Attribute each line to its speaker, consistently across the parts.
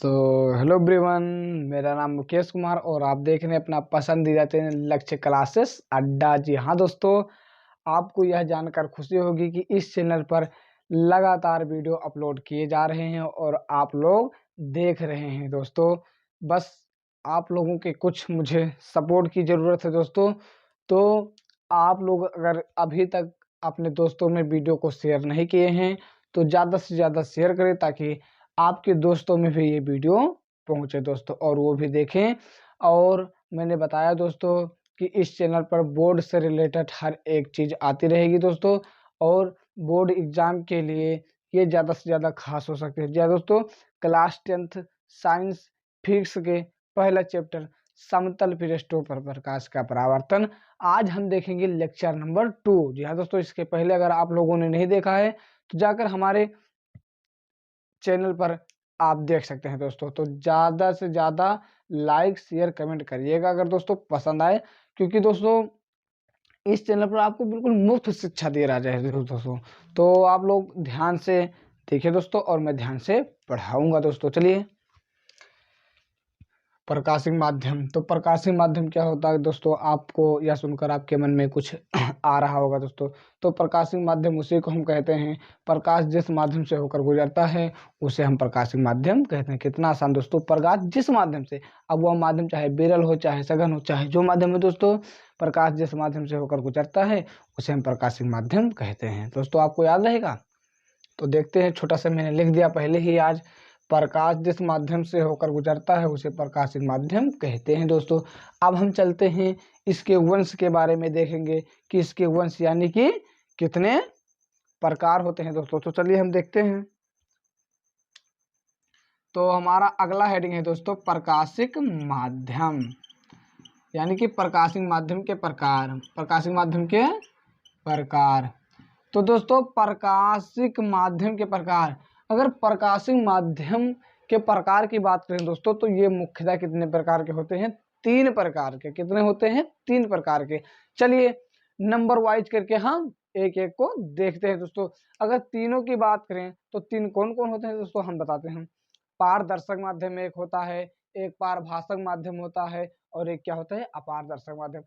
Speaker 1: So hello everyone, मेरा नाम मुकेश कुमार और आप देख रहे हैं अपना पसंदीदा चैनल लक्ष्य क्लासेस अड्डा। जी हाँ दोस्तों, आपको यह जानकर खुशी होगी कि इस चैनल पर लगातार वीडियो अपलोड किए जा रहे हैं और आप लोग देख रहे हैं दोस्तों। बस आप लोगों के कुछ मुझे सपोर्ट की ज़रूरत है दोस्तों। तो आप लोग अगर अभी तक अपने दोस्तों में वीडियो को शेयर नहीं किए हैं तो ज़्यादा से ज़्यादा शेयर करें ताकि आपके दोस्तों में भी ये वीडियो पहुंचे दोस्तों और वो भी देखें। और मैंने बताया दोस्तों कि इस चैनल पर बोर्ड से रिलेटेड हर एक चीज़ आती रहेगी दोस्तों और बोर्ड एग्ज़ाम के लिए ये ज़्यादा से ज़्यादा खास हो सकते हैं। जी हाँ दोस्तों, क्लास 10th साइंस फिजिक्स के पहला चैप्टर समतल पृष्ठों पर प्रकाश का परावर्तन आज हम देखेंगे लेक्चर नंबर 2। जी हाँ दोस्तों, इसके पहले अगर आप लोगों ने नहीं देखा है तो जाकर हमारे चैनल पर आप देख सकते हैं दोस्तों। तो ज़्यादा से ज़्यादा लाइक शेयर कमेंट करिएगा अगर दोस्तों पसंद आए, क्योंकि दोस्तों इस चैनल पर आपको बिल्कुल मुफ्त शिक्षा दे रहा है दोस्तों। तो आप लोग ध्यान से देखिए दोस्तों और मैं ध्यान से पढ़ाऊंगा दोस्तों। चलिए, प्रकाशिक माध्यम। तो प्रकाशिक माध्यम क्या होता है दोस्तों, आपको यह सुनकर आपके मन में कुछ आ रहा होगा दोस्तों। तो प्रकाशिक माध्यम उसी को हम कहते हैं, प्रकाश जिस माध्यम से होकर गुजरता है उसे हम प्रकाशिक माध्यम कहते हैं। कितना आसान दोस्तों, प्रकाश जिस माध्यम से, अब वह माध्यम चाहे विरल हो चाहे सघन हो चाहे जो माध्यम हो दोस्तों, प्रकाश जिस माध्यम से होकर गुजरता है उसे हम प्रकाशिक माध्यम कहते हैं दोस्तों। आपको याद रहेगा? तो देखते हैं, छोटा सा मैंने लिख दिया पहले ही आज, प्रकाश जिस माध्यम से होकर गुजरता है उसे प्रकाशिक माध्यम कहते हैं दोस्तों। अब हम चलते हैं इसके वंश के बारे में देखेंगे कि इसके वंश यानी कि कितने प्रकार होते हैं दोस्तों। तो चलिए हम देखते हैं। तो हमारा अगला हेडिंग है दोस्तों प्रकाशिक माध्यम, यानी कि प्रकाशिक माध्यम के प्रकार। प्रकाशिक माध्यम के प्रकार। तो दोस्तों प्रकाशिक माध्यम के प्रकार, अगर प्रकाशिक माध्यम के प्रकार की बात करें दोस्तों तो ये मुख्यतः कितने प्रकार के होते हैं? 3 प्रकार के। कितने होते हैं? 3 प्रकार के। चलिए नंबर वाइज करके हम एक एक को देखते हैं दोस्तों। अगर तीनों की बात करें तो 3 कौन कौन होते हैं दोस्तों, हम बताते हैं। पारदर्शक माध्यम एक होता है, एक पारभाषक माध्यम होता है और एक क्या होता है? अपारदर्शक माध्यम।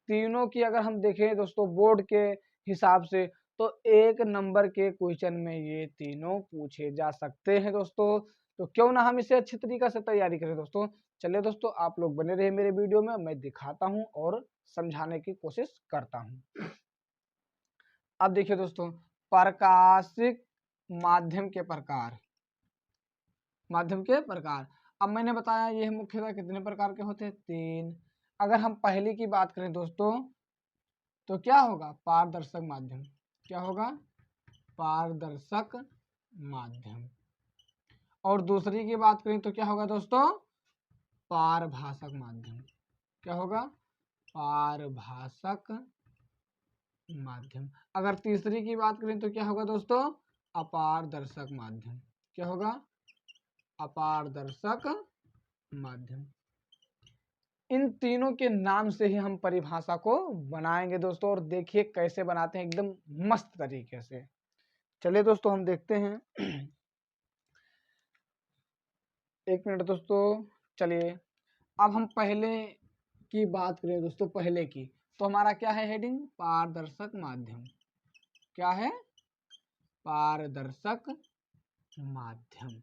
Speaker 1: तीनों की अगर हम देखें दोस्तों बोर्ड के हिसाब से तो 1 नंबर के क्वेश्चन में ये तीनों पूछे जा सकते हैं दोस्तों। तो क्यों ना हम इसे अच्छी तरीके से तैयारी करें दोस्तों। चलिए दोस्तों, आप लोग बने रहे मेरे वीडियो में, मैं दिखाता हूं और समझाने की कोशिश करता हूं। अब देखिए दोस्तों, प्रकाशिक माध्यम के प्रकार। माध्यम के प्रकार, अब मैंने बताया ये मुख्यतः कितने प्रकार के होते हैं? 3। अगर हम पहली की बात करें दोस्तों तो क्या होगा? पारदर्शक माध्यम। क्या होगा? पारदर्शक माध्यम। और दूसरी की बात करें तो क्या होगा दोस्तों? पारभाषक माध्यम। क्या होगा? पारभाषक माध्यम। अगर तीसरी की बात करें तो क्या होगा दोस्तों? अपारदर्शक माध्यम। क्या होगा? अपारदर्शक माध्यम। इन तीनों के नाम से ही हम परिभाषा को बनाएंगे दोस्तों और देखिए कैसे बनाते हैं एकदम मस्त तरीके से। चलिए दोस्तों हम देखते हैं। एक मिनट दोस्तों। चलिए अब हम पहले की बात करें दोस्तों, पहले की तो हमारा क्या है हेडिंग? पारदर्शक माध्यम। क्या है? पारदर्शक माध्यम।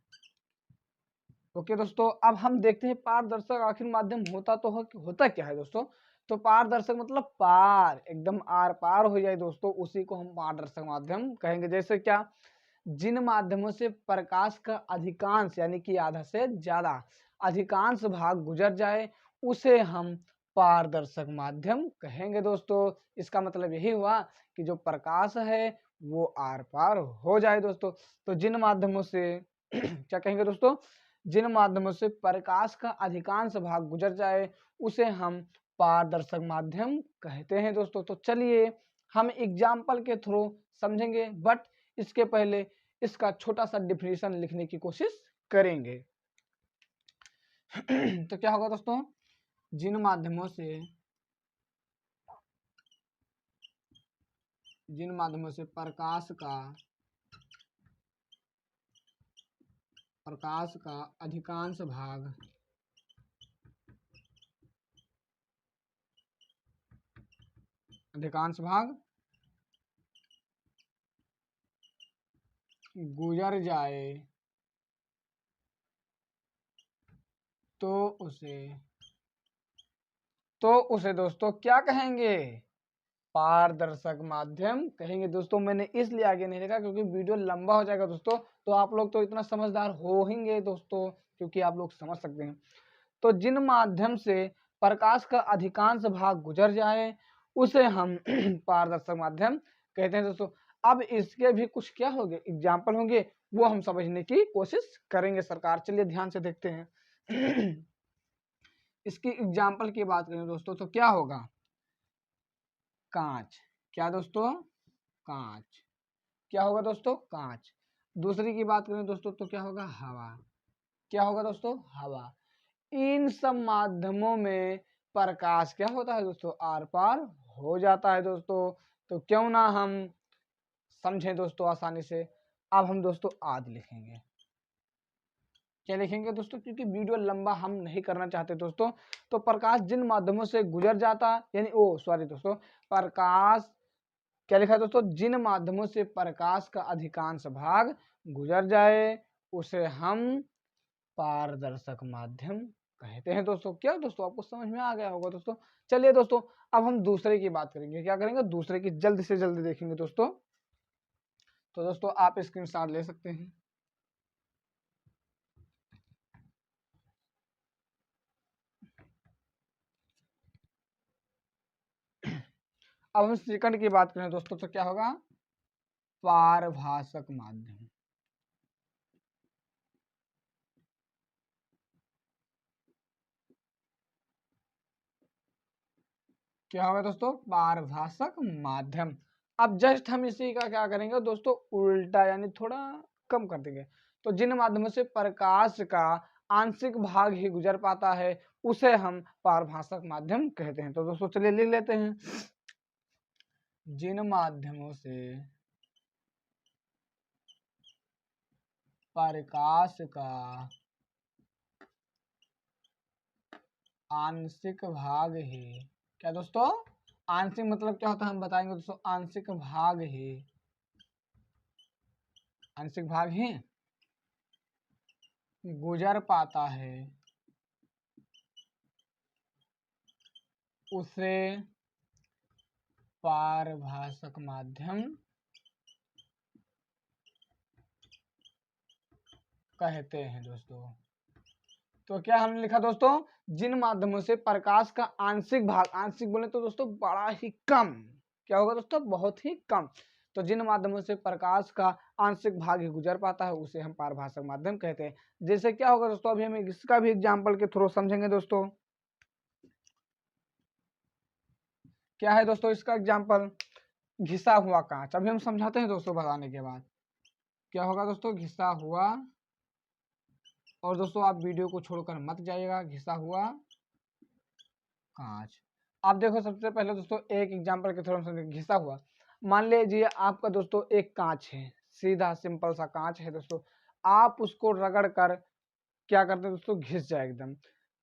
Speaker 1: ओके दोस्तों, अब हम देखते हैं पारदर्शक आखिर माध्यम होता क्या है दोस्तों। तो पारदर्शक मतलब पार, एकदम आर पार हो जाए दोस्तों, उसी को हम पारदर्शक माध्यम कहेंगे। जैसे क्या? जिन माध्यमों से प्रकाश का अधिकांश यानी कि आधा से ज्यादा अधिकांश भाग गुजर जाए उसे हम पारदर्शक माध्यम कहेंगे दोस्तों। इसका मतलब यही हुआ कि जो प्रकाश है वो आर पार हो जाए दोस्तों। तो जिन माध्यमों से क्या कहेंगे दोस्तों? जिन माध्यमों से प्रकाश का अधिकांश भाग गुजर जाए उसे हम पारदर्शक माध्यम कहते हैं दोस्तों। तो चलिए हम एग्जाम्पल के थ्रू समझेंगे, बट इसके पहले इसका छोटा सा डिफिनेशन लिखने की कोशिश करेंगे। तो क्या होगा दोस्तों? जिन माध्यमों से प्रकाश का प्रकाश का अधिकांश भाग गुजर जाए तो उसे दोस्तों क्या कहेंगे? पारदर्शक माध्यम कहेंगे। दोस्तों मैंने इसलिए आगे नहीं लिखा क्योंकि वीडियो लंबा हो जाएगा दोस्तों, तो आप लोग तो इतना समझदार हो हिंगे दोस्तों, क्योंकि आप लोग समझ सकते हैं। तो जिन माध्यम से प्रकाश का अधिकांश भाग गुजर जाए उसे हम पारदर्शक माध्यम कहते हैं दोस्तों। अब इसके भी कुछ क्या होंगे, एग्जाम्पल होंगे, वो हम समझने की कोशिश करेंगे सरकार। चलिए ध्यान से देखते हैं। इसकी एग्जाम्पल की बात करें दोस्तों तो क्या होगा? कांच। क्या दोस्तों? कांच। क्या होगा दोस्तों? कांच। दूसरी की बात करें दोस्तों तो क्या होगा? हवा। क्या होगा दोस्तों? हवा। इन सब माध्यमों में प्रकाश क्या होता है दोस्तों? आर पार हो जाता है दोस्तों। तो क्यों ना हम समझें दोस्तों आसानी से। अब हम दोस्तों आदि लिखेंगे। क्या लिखेंगे दोस्तों? क्योंकि वीडियो लंबा हम नहीं करना चाहते दोस्तों। तो प्रकाश जिन माध्यमों से गुजर जाता, यानी सॉरी दोस्तों, प्रकाश क्या लिखा है दोस्तों? जिन माध्यमों से प्रकाश का अधिकांश भाग गुजर जाए उसे हम पारदर्शक माध्यम कहते हैं दोस्तों। क्या दोस्तों आपको समझ में आ गया होगा दोस्तों? चलिए दोस्तों अब हम दूसरे की बात करेंगे। क्या करेंगे? दूसरे की जल्दी से जल्दी देखेंगे दोस्तों। तो दोस्तों आप स्क्रीनशॉट ले सकते हैं। अब हम सेकंड की बात करें दोस्तों तो क्या होगा? पारभाषक माध्यम। क्या होगा दोस्तों? पारभाषक माध्यम। अब जस्ट हम इसी का क्या करेंगे दोस्तों? उल्टा, यानी थोड़ा कम कर देंगे। तो जिन माध्यमों से प्रकाश का आंशिक भाग ही गुजर पाता है उसे हम पारभाषक माध्यम कहते हैं। तो दोस्तों चलिए लिख लेते हैं। जिन माध्यमों से प्रकाश का आंशिक भाग ही, क्या दोस्तों? आंशिक मतलब क्या होता है हम बताएंगे दोस्तों। आंशिक भाग ही गुजर पाता है उसे पारभाषक माध्यम कहते हैं दोस्तों। तो क्या हमने लिखा दोस्तों? जिन माध्यमों से प्रकाश का आंशिक भाग, आंशिक बोले तो दोस्तों बड़ा ही कम, क्या होगा दोस्तों? बहुत ही कम। तो जिन माध्यमों से प्रकाश का आंशिक भाग ही गुजर पाता है उसे हम पारभाषक माध्यम कहते हैं। जैसे क्या होगा दोस्तों? अभी हम इसका भी एग्जाम्पल के थ्रू समझेंगे दोस्तों। क्या है दोस्तों इसका एग्जाम्पल? घिसा हुआ कांच। अभी हम समझाते हैं दोस्तों बताने के बाद। क्या होगा दोस्तों? घिसा हुआ, और दोस्तों आप वीडियो को छोड़कर मत जाइएगा। घिसा हुआ कांच। आप देखो सबसे पहले दोस्तों एक एग्जांपल के थ्रू हम समझेंगे। घिसा हुआ, मान लीजिए आपका दोस्तों एक कांच है, सीधा सिंपल सा कांच है दोस्तों। आप उसको रगड़ कर क्या करते हैं दोस्तों? घिस जाए एकदम।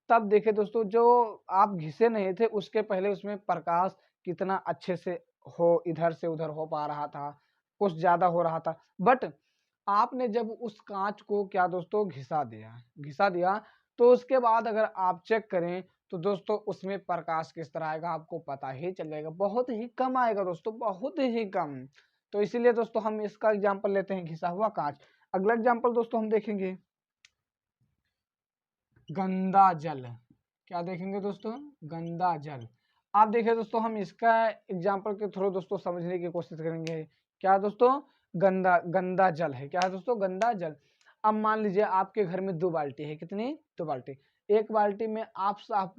Speaker 1: तब देखिए दोस्तों जो आप घिसे नहीं थे उसके पहले उसमें प्रकाश कितना अच्छे से इधर से उधर हो पा रहा था, कुछ ज्यादा हो रहा था। बट आपने जब उस कांच को क्या दोस्तों घिसा दिया तो उसके बाद अगर आप चेक करें तो दोस्तों उसमें प्रकाश किस तरह आएगा आपको पता ही चल जाएगा। बहुत ही कम आएगा दोस्तों, बहुत ही कम। तो इसीलिए दोस्तों हम इसका एग्जाम्पल लेते हैं घिसा हुआ कांच। अगला एग्जाम्पल दोस्तों हम देखेंगे गंदा जल। क्या देखेंगे दोस्तों? गंदा जल। आप देखिए दोस्तों हम इसका एग्जाम्पल के थ्रू दोस्तों समझने की कोशिश करेंगे। क्या दोस्तों? गंदा जल है। क्या है दोस्तों? गंदा जल। अब मान लीजिए आपके घर में 2 बाल्टी है। कितनी? 2 बाल्टी। एक बाल्टी में आप साफ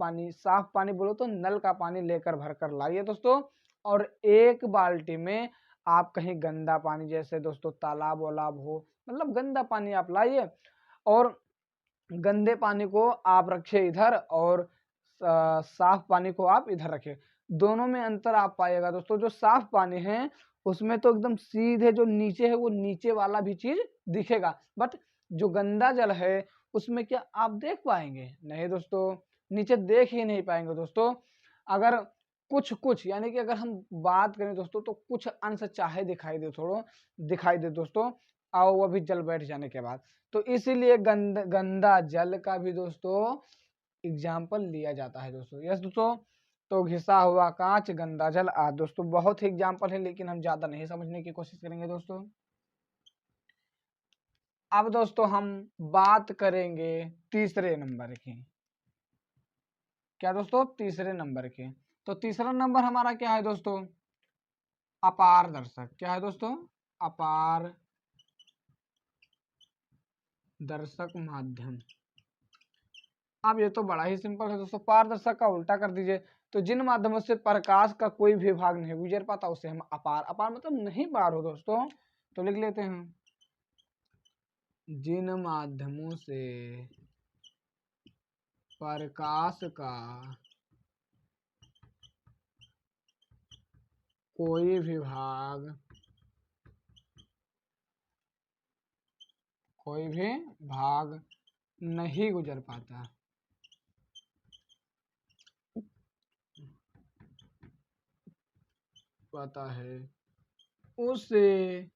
Speaker 1: पानी बोलो तो नल का पानी लेकर भर कर लाइए दोस्तों, और एक बाल्टी में आप कहीं गंदा पानी जैसे दोस्तों तालाब वालाब हो, मतलब गंदा पानी आप लाइए, और गंदे पानी को आप रखिए इधर और साफ पानी को आप इधर रखिए। दोनों में अंतर आप पाइएगा दोस्तों। जो साफ पानी है उसमें तो एकदम सीधे जो नीचे है वो नीचे वाला भी चीज दिखेगा, बट जो गंदा जल है उसमें क्या आप देख पाएंगे? नहीं दोस्तों, नीचे देख ही नहीं पाएंगे दोस्तों। अगर कुछ कुछ यानी कि अगर हम बात करें दोस्तों तो कुछ अंश चाहे दिखाई दे, थोड़ा दिखाई दे दोस्तों, और वो भी जल बैठ जाने के बाद। तो इसीलिए गंदा जल का भी दोस्तों एग्जाम्पल लिया जाता है दोस्तों। यस दोस्तों, तो घिसा हुआ कांच, गंदा जल आदि दोस्तों बहुत ही एग्जाम्पल है, लेकिन हम ज्यादा नहीं समझने की कोशिश करेंगे दोस्तों। अब दोस्तों हम बात करेंगे तीसरे नंबर की। क्या दोस्तों? तीसरे नंबर की। तो तीसरा नंबर हमारा क्या है दोस्तों? अपारदर्शक। क्या है दोस्तों? अपारदर्शक माध्यम। अब ये तो बड़ा ही सिंपल है दोस्तों, पारदर्शक का उल्टा कर दीजिए। तो जिन माध्यमों से प्रकाश का कोई भी भाग नहीं गुजर पाता उसे हम अपार मतलब नहीं पार हो दोस्तों। तो लिख लेते हैं, जिन माध्यमों से प्रकाश का कोई भी भाग नहीं गुजर पाता है उसे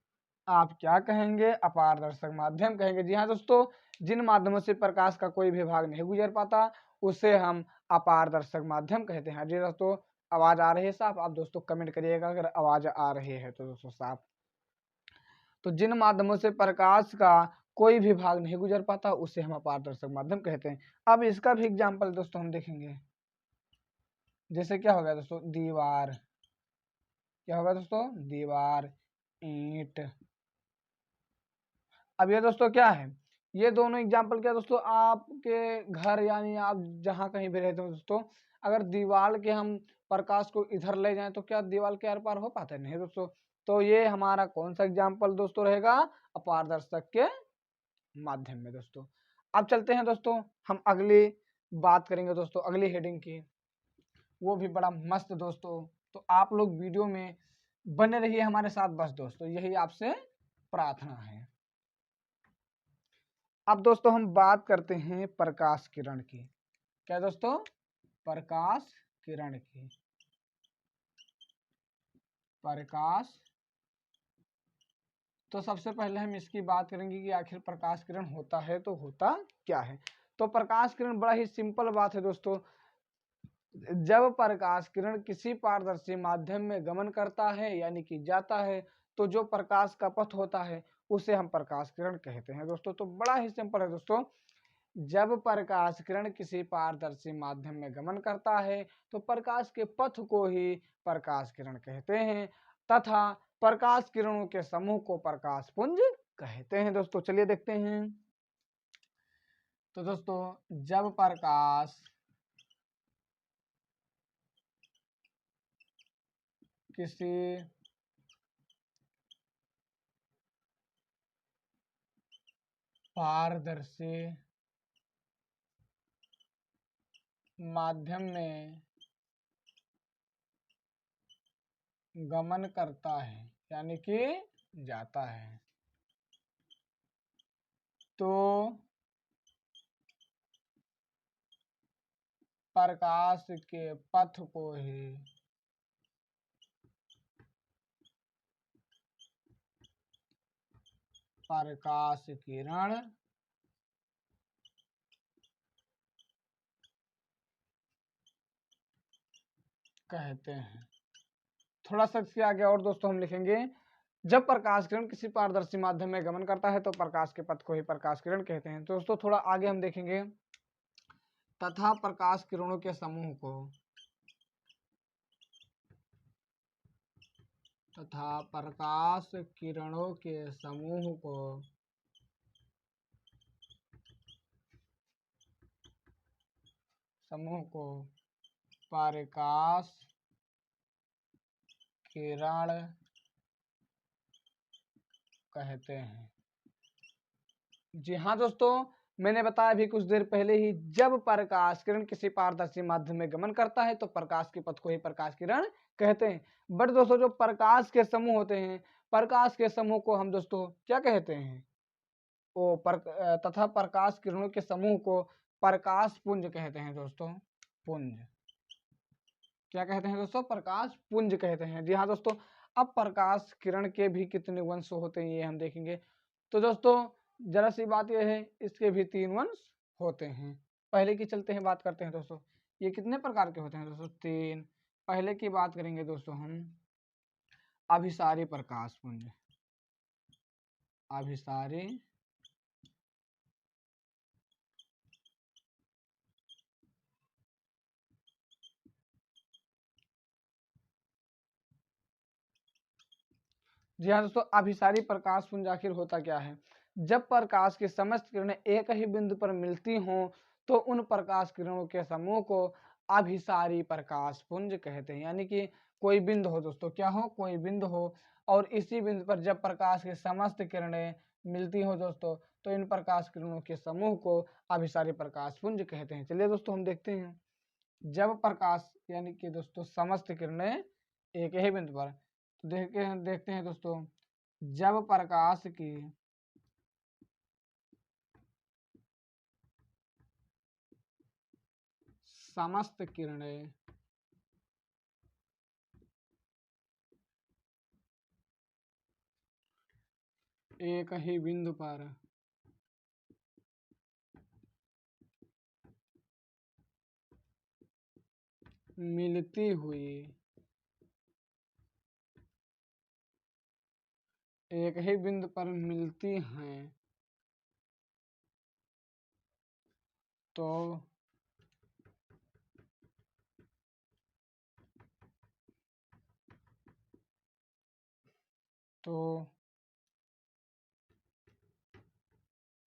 Speaker 1: आप क्या कहेंगे? अपारदर्शक माध्यम कहेंगे। जी हाँ दोस्तों, जिन माध्यमों से प्रकाश का कोई भी भाग नहीं गुजर पाता उसे हम अपारदर्शक माध्यम कहते हैं। जी दोस्तों, आवाज आ रही है साफ? आप दोस्तों कमेंट करिएगा अगर आवाज आ रही है तो दोस्तों साफ। तो जिन माध्यमों से प्रकाश का कोई भी भाग नहीं गुजर पाता उसे हम अपारदर्शक माध्यम कहते हैं। अब इसका भी एग्जाम्पल दोस्तों हम देखेंगे। जैसे क्या हो गया दोस्तों? दीवार। क्या होगा दोस्तों? दीवार, ईंट। अब ये दोस्तों क्या है? ये दोनों एग्जाम्पल क्या दोस्तों? आपके घर यानी आप जहाँ कहीं भी रहते हो दोस्तों, अगर दीवार के हम प्रकाश को इधर ले जाएं तो क्या दीवार के आर पार हो पाता है? नहीं दोस्तों। तो ये हमारा कौन सा एग्जाम्पल दोस्तों रहेगा? अपारदर्शक के माध्यम में दोस्तों। अब चलते हैं दोस्तों, हम अगली बात करेंगे दोस्तों अगली हेडिंग की, वो भी बड़ा मस्त दोस्तों। तो आप लोग वीडियो में बने रहिए हमारे साथ, बस दोस्तों यही आपसे प्रार्थना है। अब दोस्तों हम बात करते हैं प्रकाश किरण की। क्या दोस्तों? प्रकाश किरण की। प्रकाश, तो सबसे पहले हम इसकी बात करेंगे कि आखिर प्रकाश किरण होता है तो होता क्या है। तो प्रकाश किरण बड़ा ही सिंपल बात है दोस्तों। जब प्रकाश किरण किसी पारदर्शी माध्यम में गमन करता है यानी कि जाता है, तो जो प्रकाश का पथ होता है उसे हम प्रकाश किरण कहते हैं दोस्तों। तो बड़ा ही सिंपल है दोस्तों, जब प्रकाश किरण किसी पारदर्शी माध्यम में गमन करता है तो प्रकाश के पथ को ही प्रकाश किरण कहते हैं, तथा प्रकाश किरणों के समूह को प्रकाश पुंज कहते हैं दोस्तों। चलिए देखते हैं। तो दोस्तों जब प्रकाश किसी पारदर्शी माध्यम में गमन करता है यानी कि जाता है, तो प्रकाश के पथ को ही प्रकाश किरण कहते हैं। थोड़ा सा इसके आगे और दोस्तों हम लिखेंगे, जब प्रकाश किरण किसी पारदर्शी माध्यम में गमन करता है तो प्रकाश के पथ को ही प्रकाश किरण कहते हैं। तो दोस्तों थोड़ा आगे हम देखेंगे, तथा प्रकाश किरणों के समूह को प्रकाश किरण कहते हैं। जी हाँ दोस्तों, मैंने बताया अभी कुछ देर पहले ही, जब प्रकाश किरण किसी पारदर्शी माध्यम में गमन करता है तो प्रकाश के पथ को ही प्रकाश किरण कहते हैं। बट दोस्तों जो प्रकाश के समूह होते हैं, प्रकाश के समूह को हम दोस्तों क्या कहते हैं? तथा प्रकाश किरणों के समूह को प्रकाश पुंज कहते हैं दोस्तों। पुंज क्या कहते हैं दोस्तों? प्रकाश पुंज कहते हैं। जी हाँ दोस्तों, अब प्रकाश किरण के भी कितने वंश होते हैं ये हम देखेंगे। तो दोस्तों जरा सी बात यह है, इसके भी 3 वंश होते हैं। पहले की चलते हैं, बात करते हैं दोस्तों, ये कितने प्रकार के होते हैं दोस्तों? 3। पहले की बात करेंगे दोस्तों हम, अभिसारी प्रकाश पुंज। अभिसारी जी हाँ दोस्तों, अभिसारी प्रकाश पुंज आखिर होता क्या है? जब प्रकाश की समस्त किरणें एक ही बिंदु पर मिलती हों तो उन प्रकाश किरणों के समूह को अभिसारी प्रकाश पुंज कहते हैं। यानी कि कोई बिंदु हो दोस्तों, क्या हो? कोई बिंदु हो, और इसी बिंदु पर जब प्रकाश की समस्त किरणें मिलती हो दोस्तों, तो इन प्रकाश किरणों के समूह को अभिसारी प्रकाश पुंज कहते हैं। चलिए दोस्तों हम देखते हैं, जब प्रकाश यानी कि दोस्तों समस्त किरणें एक ही बिंदु पर, तो देखते हैं दोस्तों, जब प्रकाश की समस्त किरणें एक ही बिंदु पर मिलती हुई एक ही बिंदु पर मिलती हैं तो तो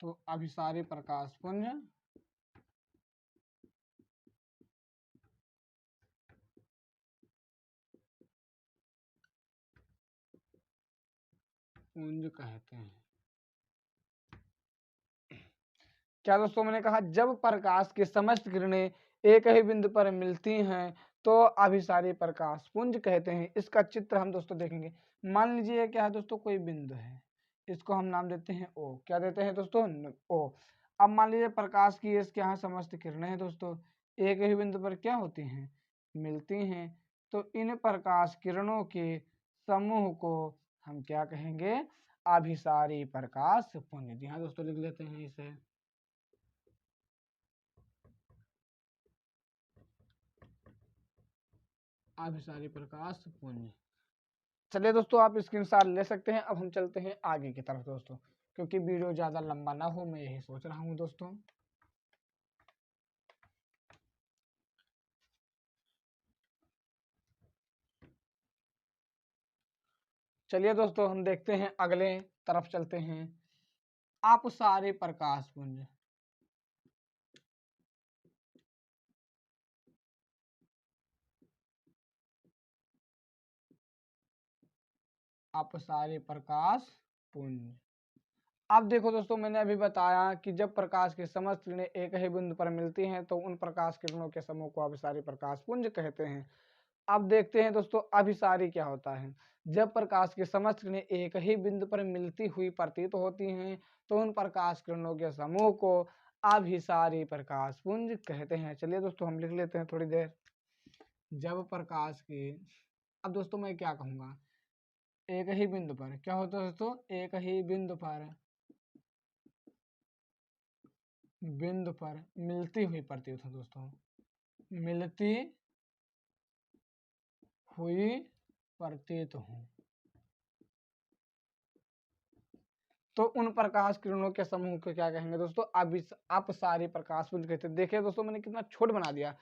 Speaker 1: तो अभिसारी प्रकाश पुंज पुंज कहते हैं। क्या दोस्तों मैंने कहा, जब प्रकाश की समस्त किरणें एक ही बिंदु पर मिलती हैं तो अभिसारी प्रकाश पुंज कहते हैं। इसका चित्र हम दोस्तों देखेंगे। मान लीजिए क्या है दोस्तों, कोई बिंदु है, इसको हम नाम देते हैं ओ। क्या देते हैं दोस्तों? ओ। अब मान लीजिए प्रकाश की इसके यहाँ समस्त किरणें हैं दोस्तों, एक ही बिंदु पर क्या होती हैं? मिलती हैं। तो इन प्रकाश किरणों के समूह को हम क्या कहेंगे? अभिसारी प्रकाश पुंज। जी हाँ दोस्तों, लिख लेते हैं इसे। अभिसारी प्रकाश पुंज। चलिए दोस्तों, आप स्क्रीनशॉट ले सकते हैं। अब हम चलते हैं आगे की तरफ दोस्तों, क्योंकि वीडियो ज़्यादा लंबा ना हो, मैं यही सोच रहा हूँ दोस्तों। चलिए दोस्तों हम देखते हैं, अगले तरफ चलते हैं, अपसारी प्रकाश पुंज। अपसारी प्रकाश पुंज। अब देखो दोस्तों, मैंने अभी बताया कि जब प्रकाश की समस्त किरणें एक ही बिंदु पर मिलती हैं तो उन प्रकाश किरणों के समूह को अभिसारी प्रकाश पुंज कहते हैं। अब देखते हैं दोस्तों, अभिसारी क्या होता है। जब प्रकाश की समस्त किरणें एक ही बिंदु पर मिलती हुई प्रतीत होती हैं तो उन प्रकाश किरणों के समूह को अभिसारी प्रकाश पुंज कहते हैं। चलिए दोस्तों हम लिख लेते हैं थोड़ी देर। जब प्रकाश की, अब दोस्तों मैं क्या कहूँगा, एक ही बिंदु पर क्या होता है दोस्तों? एक ही बिंदु पर मिलती हुई प्रतीत हो दोस्तों, मिलती हुई प्रतीत हो, तो उन प्रकाश किरणों के समूह को क्या कहेंगे दोस्तों? अपसारी प्रकाश पुंज कहते हैं। देखिए दोस्तों, मैंने कितना छोट बना दिया।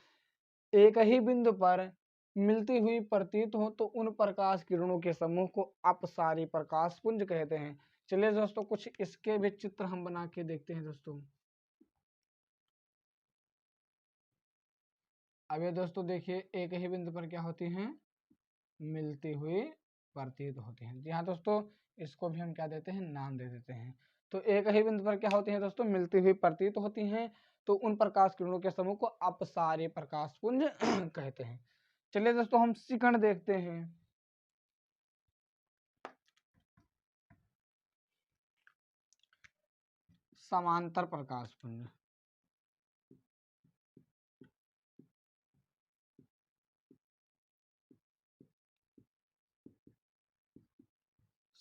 Speaker 1: एक ही बिंदु पर मिलती हुई प्रतीत हो तो उन प्रकाश किरणों के समूह को अपसारी प्रकाश पुंज कहते हैं। चलिए दोस्तों, कुछ इसके भी चित्र हम बना के देखते हैं दोस्तों। अब ये दोस्तों देखिए, एक ही बिंदु पर क्या होती हैं? मिलती हुई प्रतीत होती हैं। जी हाँ दोस्तों, इसको भी हम क्या देते हैं? नाम दे देते हैं। तो एक ही बिंदु पर क्या होती हैं दोस्तों? मिलती हुई प्रतीत होती हैं, तो उन प्रकाश किरणों के समूह को अपसारी प्रकाश पुंज कहते हैं। चलिए दोस्तों हम शिकण देखते हैं। समांतर प्रकाशपुंज।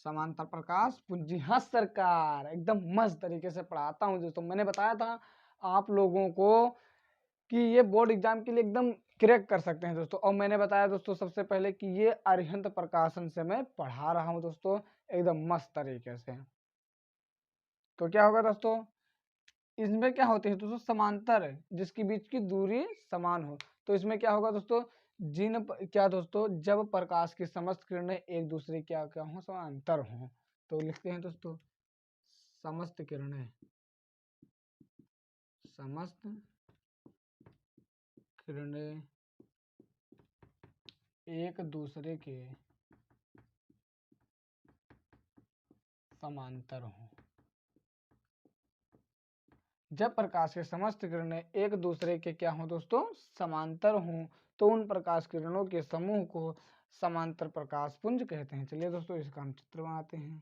Speaker 1: समांतर प्रकाश पुंज। जी हाँ सरकार, एकदम मस्त तरीके से पढ़ाता हूँ दोस्तों। मैंने बताया था आप लोगों को कि ये बोर्ड एग्जाम के लिए एकदम क्रैक कर सकते हैं दोस्तों। और मैंने बताया दोस्तों सबसे पहले कि ये अरिहंत प्रकाशन से मैं पढ़ा रहा हूँ दोस्तों, एकदम मस्त तरीके से। तो क्या होगा दोस्तों, इसमें क्या होते हैं दोस्तों, समांतर जिसके बीच की दूरी समान हो। तो इसमें क्या होगा दोस्तों, क्या दोस्तों, जब प्रकाश की समस्त किरणें एक दूसरे क्या क्या हो, समांतर हो। तो लिखते हैं दोस्तों, समस्त किरणें, समस्त किरणें एक दूसरे के समांतर हो। जब प्रकाश के समस्त किरणें एक दूसरे के क्या हो दोस्तों, समांतर हों, तो उन प्रकाश किरणों के समूह को समांतर प्रकाश पुंज कहते हैं। चलिए दोस्तों इसका हम चित्र बनाते हैं।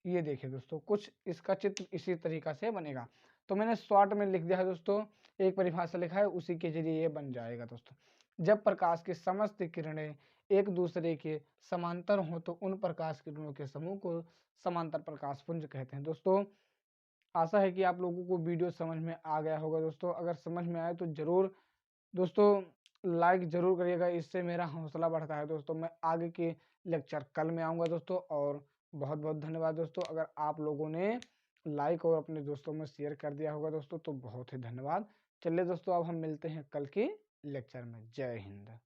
Speaker 1: ये देखिए दोस्तों, कुछ इसका चित्र इसी तरीका से बनेगा। तो मैंने शॉर्ट में लिख दिया है दोस्तों, एक परिभाषा लिखा है, उसी के जरिए ये बन जाएगा दोस्तों। जब प्रकाश की समस्त किरणें एक दूसरे के समांतर हो तो उन प्रकाश किरणों के समूह को समांतर प्रकाश पुंज कहते हैं। दोस्तों आशा है कि आप लोगों को वीडियो समझ में आ गया होगा दोस्तों। अगर समझ में आए तो जरूर दोस्तों लाइक जरूर करिएगा, इससे मेरा हौसला बढ़ता है दोस्तों। मैं आगे के लेक्चर कल में आऊँगा दोस्तों। और बहुत बहुत धन्यवाद दोस्तों। अगर आप लोगों ने लाइक और अपने दोस्तों में शेयर कर दिया होगा दोस्तों तो बहुत ही धन्यवाद। चलिए दोस्तों अब हम मिलते हैं कल के लेक्चर में। जय हिंद।